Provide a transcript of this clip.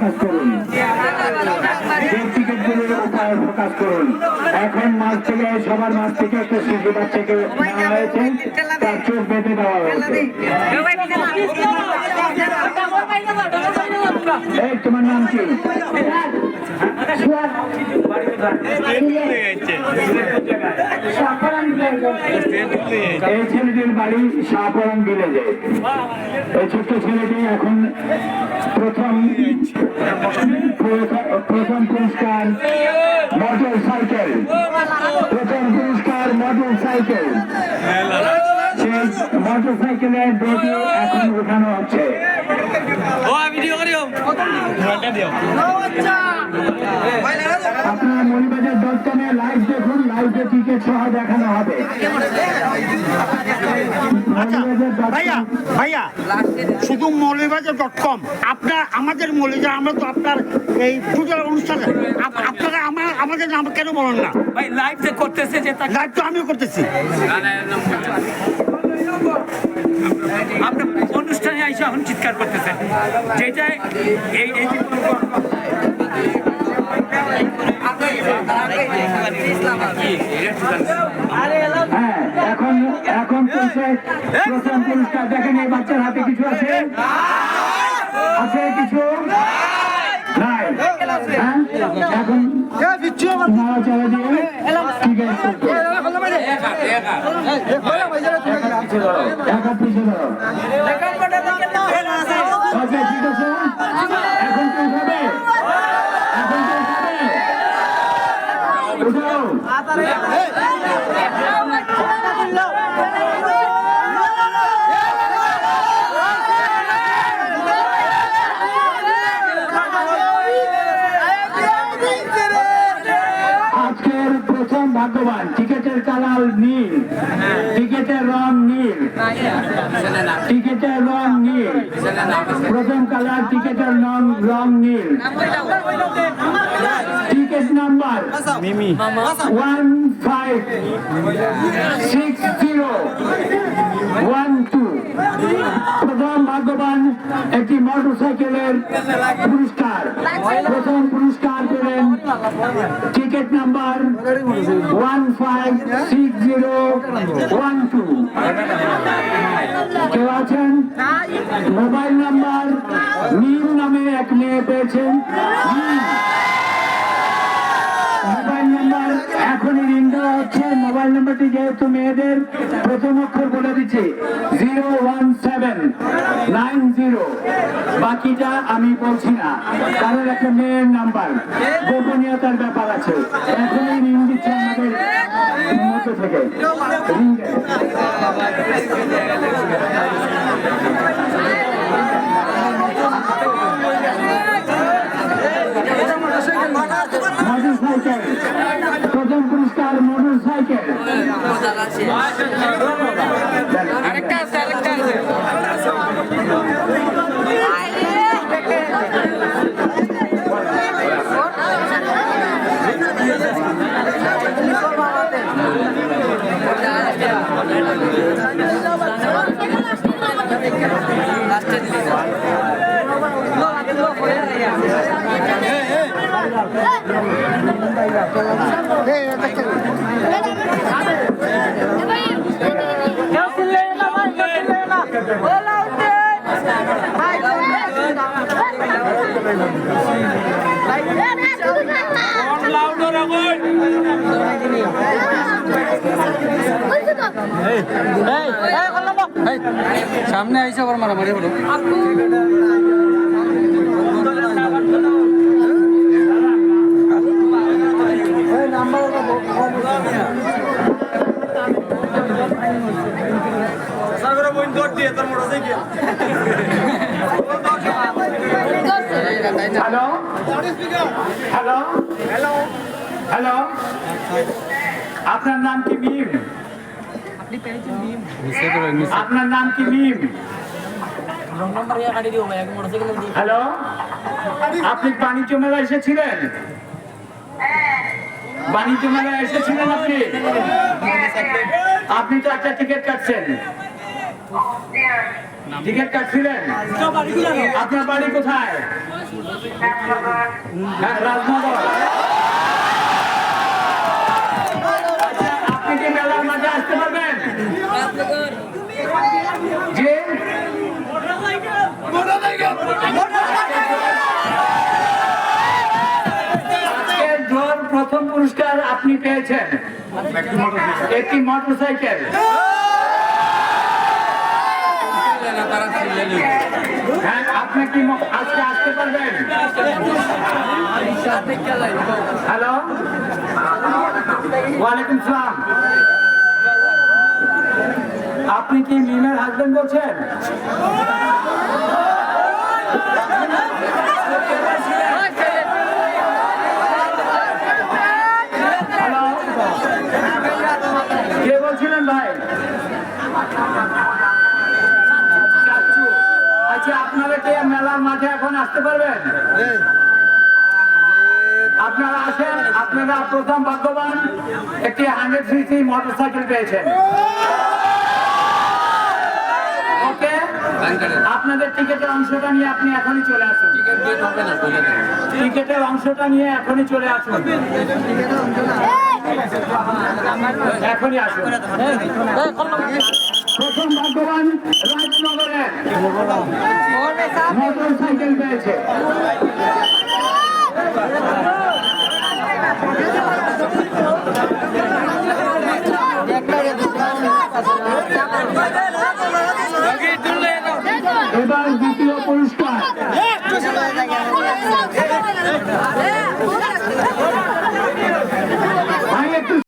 Focus করুন, টিকিটগুলোর উপায় focus করুন। এখন মাছ থেকে সবার মাছ থেকে একটা শিশু বাচ্চাকে নেওয়া হয়েছে, তার চোখ বেঁধে দেওয়া হয়েছে। এই তোমার নাম কি? এই ছেলেটির বাড়ি শাহপরান ভিলেজে। এই ছোট্ট ছেলেটি এখন প্রথম পুরস্কার মোটর সাইকেল, প্রথম পুরস্কার মোটর সাইকেল। সেই মোটর সাইকেলের ডেটি এখন উঠানো হচ্ছে। আপনারা মৌলভীবাজার .com-এ লাইভ দেখুন, লাইভে টিকিট সহ দেখানো হবে। ভাইয়া শুধু মৌলভীবাজার.com, আপনার আমাদের মৌলভীবাজার, আমরা তো আপনার এই পূজার অনুষ্ঠানে আপনারা আমাদের নাম কেন বলেন না? ভাই লাইভ যে করতেছে, যে লাইভ তো আমিও করতেছি। আমরা অনুষ্ঠানে আইসা এখন চিৎকার করতেছেন, যেটা এই এখন এখন প্রথম পুরস্কার দেখেন। এই বাচ্চার হাতে কিছু আছে, আছে কিছু নাই। এখন নাড়াচাড়া দিয়ে ঠিক আছে, একা পিছিয়ে ধরো। আচ্ছা ঠিক আছে, এখন কি উঠাবে? এখন কি উঠাবে? উঠাও। আজকের প্রথম ভাগ্যবান, টিকেটের কালার নীল, টিকেটের রং নীল, টিকেটের রং নীল, প্রথম কালার টিকেটের রং নীল। Ticket number 156012। প্রথম ভাগ্যবান একটি মোটরসাইকেলের পুরস্কার। প্রথম পুরস্কার পেলেন টিকিট নাম্বার 156012। কেউ আছেন? মোবাইল নাম্বার নীল নামে এক মেয়ে পেয়েছেন। মোবাইল নাম্বার এখনই রিং দেওয়া হচ্ছে। মোবাইল নাম্বারটি যেহেতু মেয়েদের, প্রথম অক্ষর বলে দিচ্ছি 01790। বাকিটা আমি বলছি না, কারণ একটা মেয়ের নাম্বার, গোপনীয়তার ব্যাপার আছে। এখনই রিং দিচ্ছে আমাদের মধ্য থেকে। মোটরসাইকেল, প্রথম পুরস্কার মোটরসাইকেল। আরেকটা আছে, আরেকটা আছে। সামনে আইসা আবার মারামারি হলো। হ্যালো হ্যালো হ্যালো হ্যালো, আপনার নাম কি মিম? আপনার নাম কি মিম? হ্যালো, আপনি বাণিজ্য মেলায় এসেছিলেন? বাণিজ্য মেলায় এসেছিলেন আপনি? আপনি তো একটা টিকিট কাটছেন। টিকিট কাটছিলেন? আপনার বাড়ি কোথায়? হ্যাঁ, রাজনগর। আচ্ছা, আপনি কি মেলার মাঝে আসতে পারবেন? জি? আজকের জোর প্রথম পুরস্কার আপনি পেয়েছেন একটি মোটরসাইকেল। হ্যাঁ, আপনি কি আজকে আসতে পারবেন? হ্যালো, ওয়ালাইকুম সালাম। আপনি কি মিমের হাজবেন্ড বলছেন? হ্যালো, কে বলছিলেন ভাই? চাচ্চু। আচ্ছা, আপনারা কি মেলার মাঠে এখন আসতে পারবেন? আপনারা আসেন, আপনারা প্রথম ভাগ্যবান একটি 100cc মোটরসাইকেল পেয়েছেন। ওকে, আপনাদের টিকিটের অংশটা নিয়ে আপনি এখনই চলে আসুন। টিকিটের অংশটা নিয়ে এখনই চলে আসুন, এখনই আসুন। প্রথম ভাগ্যবান রাজনগরের মোটরসাইকেল পেয়েছে। দেখলে